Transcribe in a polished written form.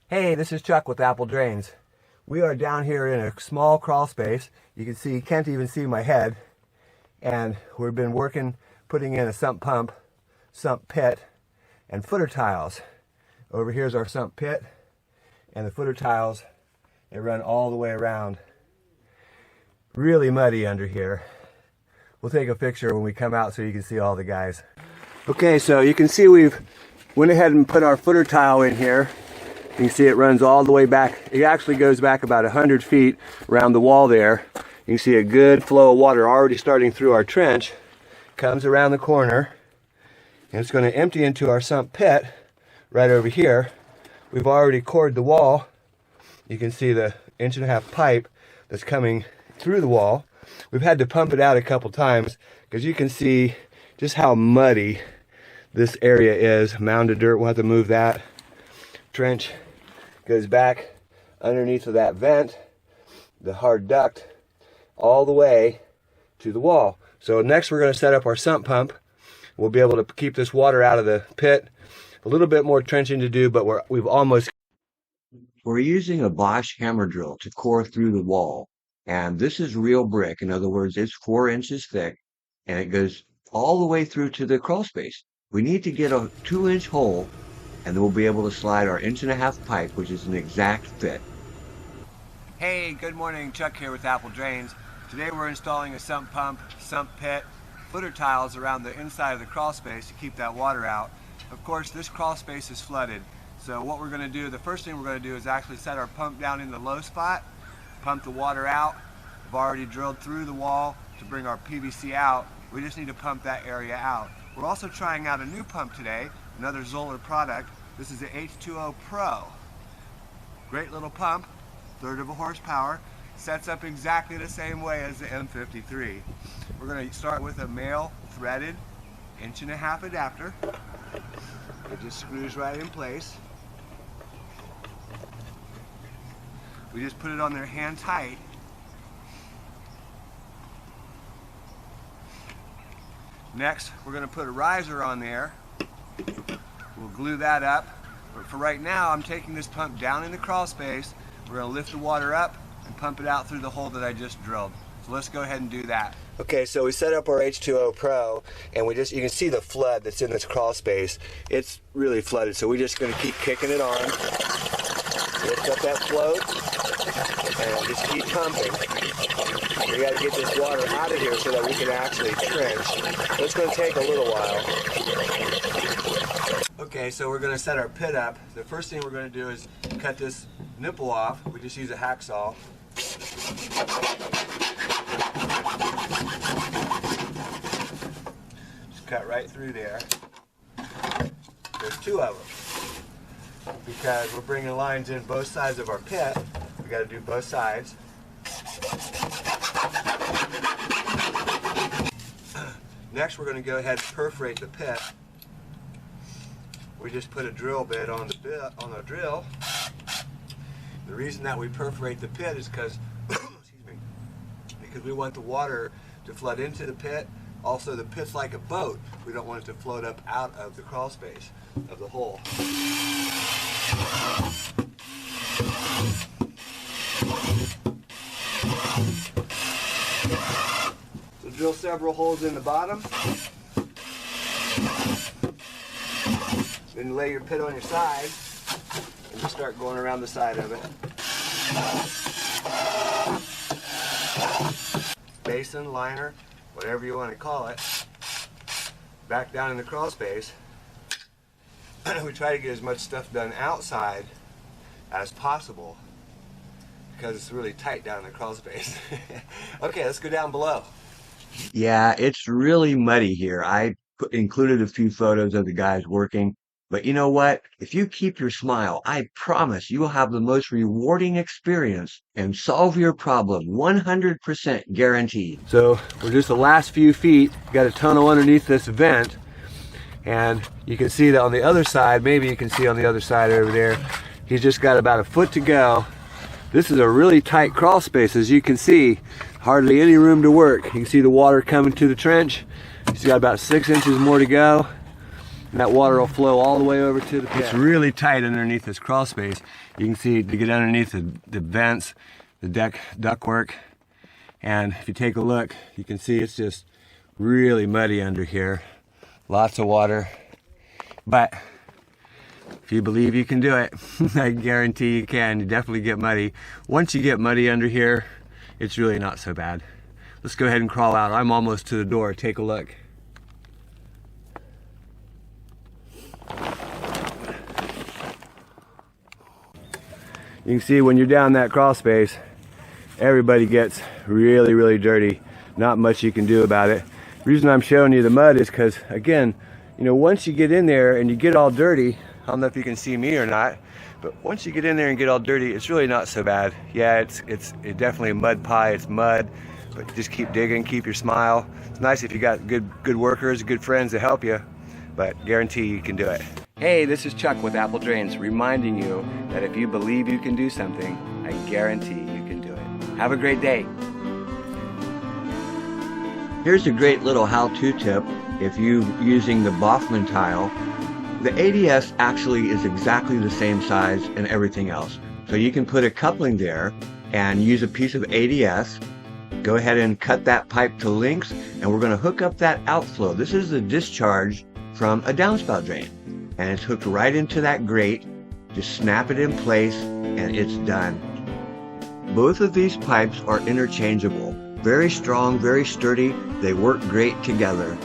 Hey, this is Chuck with Apple Drains. We are down here in a small crawl space. You can see, can't even see my head. And we've been working, putting in a sump pump, sump pit, and footer tiles. Over here is our sump pit, and the footer tiles, they run all the way around. Really muddy under here. We'll take a picture when we come out so you can see all the guys. Okay, so you can see we've went ahead and put our footer tile in here. You can see it runs all the way back. It actually goes back about 100 feet around the wall there. You can see a good flow of water already starting through our trench. Comes around the corner, and it's going to empty into our sump pit right over here. We've already cored the wall. You can see the 1.5-inch pipe that's coming through the wall. We've had to pump it out a couple times because you can see just how muddy this area is. Mound of dirt, we'll have to move that. Trench goes back underneath of that vent, the hard duct, all the way to the wall. So next we're going to set up our sump pump. We'll be able to keep this water out of the pit. A little bit more trenching to do, but we've almost... We're using a Bosch hammer drill to core through the wall. And this is real brick. In other words, it's 4 inches thick, and it goes all the way through to the crawl space. We need to get a 2-inch hole, and then we'll be able to slide our 1.5-inch pipe, which is an exact fit. Hey, good morning. Chuck here with Apple Drains. Today we're installing a sump pump, sump pit, footer tiles around the inside of the crawl space to keep that water out. Of course, this crawl space is flooded. So what we're going to do, the first thing we're going to do is actually set our pump down in the low spot, pump the water out. We've already drilled through the wall to bring our PVC out. We just need to pump that area out. We're also trying out a new pump today, another Zoller product. This is the H2O Pro. Great little pump, 1/3 of a horsepower, sets up exactly the same way as the M53. We're going to start with a male threaded 1.5-inch adapter. It just screws right in place. We just put it on there hand tight. Next, we're going to put a riser on there. We'll glue that up. But for right now, I'm taking this pump down in the crawl space. We're going to lift the water up and pump it out through the hole that I just drilled. So let's go ahead and do that. Okay, so we set up our H2O Pro, and you can see the flood that's in this crawl space. It's really flooded, so we're just going to keep kicking it on. Lift up that float, and just keep pumping. We got to get this water out of here so that we can actually trench. It's going to take a little while. Okay, so we're going to set our pit up. The first thing we're going to do is cut this nipple off. We just use a hacksaw. Just cut right through there. There's 2 of them. Because we're bringing lines in both sides of our pit, we got to do both sides. Next, we're going to go ahead and perforate the pit. We just put a drill bit on the drill. The reason that we perforate the pit is because we want the water to flood into the pit. Also, the pit's like a boat. We don't want it to float up out of the crawl space of the hole. So drill several holes in the bottom. Then lay your pit on your side and just start going around the side of it. Basin, liner, whatever you want to call it. Back down in the crawl space. We try to get as much stuff done outside as possible because it's really tight down in the crawl space. Okay, let's go down below. Yeah, it's really muddy here. I included a few photos of the guys working. But you know what? If you keep your smile, I promise you will have the most rewarding experience and solve your problem 100% guaranteed. So we're just the last few feet, got a tunnel underneath this vent, and you can see that on the other side, maybe you can see on the other side over there, he's just got about a foot to go. This is a really tight crawl space, as you can see, hardly any room to work. You can see the water coming to the trench. He's got about 6 inches more to go. And that water will flow all the way over to the pit. It's really tight underneath this crawl space. You can see to get underneath the vents, the ductwork. And if you take a look, you can see it's just really muddy under here. Lots of water. But if you believe you can do it, I guarantee you can. You definitely get muddy. Once you get muddy under here, it's really not so bad. Let's go ahead and crawl out. I'm almost to the door. Take a look. You can see when you're down that crawl space, everybody gets really, really dirty. Not much you can do about it. The reason I'm showing you the mud is because, again, you know, once you get in there and you get all dirty, I don't know if you can see me or not, but once you get in there and get all dirty, it's really not so bad. Yeah, it's definitely a mud pie. It's mud, but just keep digging, keep your smile. It's nice if you got good workers, good friends to help you, but guarantee you can do it. Hey, this is Chuck with Apple Drains, reminding you that if you believe you can do something, I guarantee you can do it. Have a great day. Here's a great little how-to tip if you're using the Baughman tile. The ADS actually is exactly the same size and everything else. So you can put a coupling there and use a piece of ADS. Go ahead and cut that pipe to length, and we're going to hook up that outflow. This is the discharge from a downspout drain, and it's hooked right into that grate. Just snap it in place and it's done. Both of these pipes are interchangeable. Very strong, very sturdy. They work great together.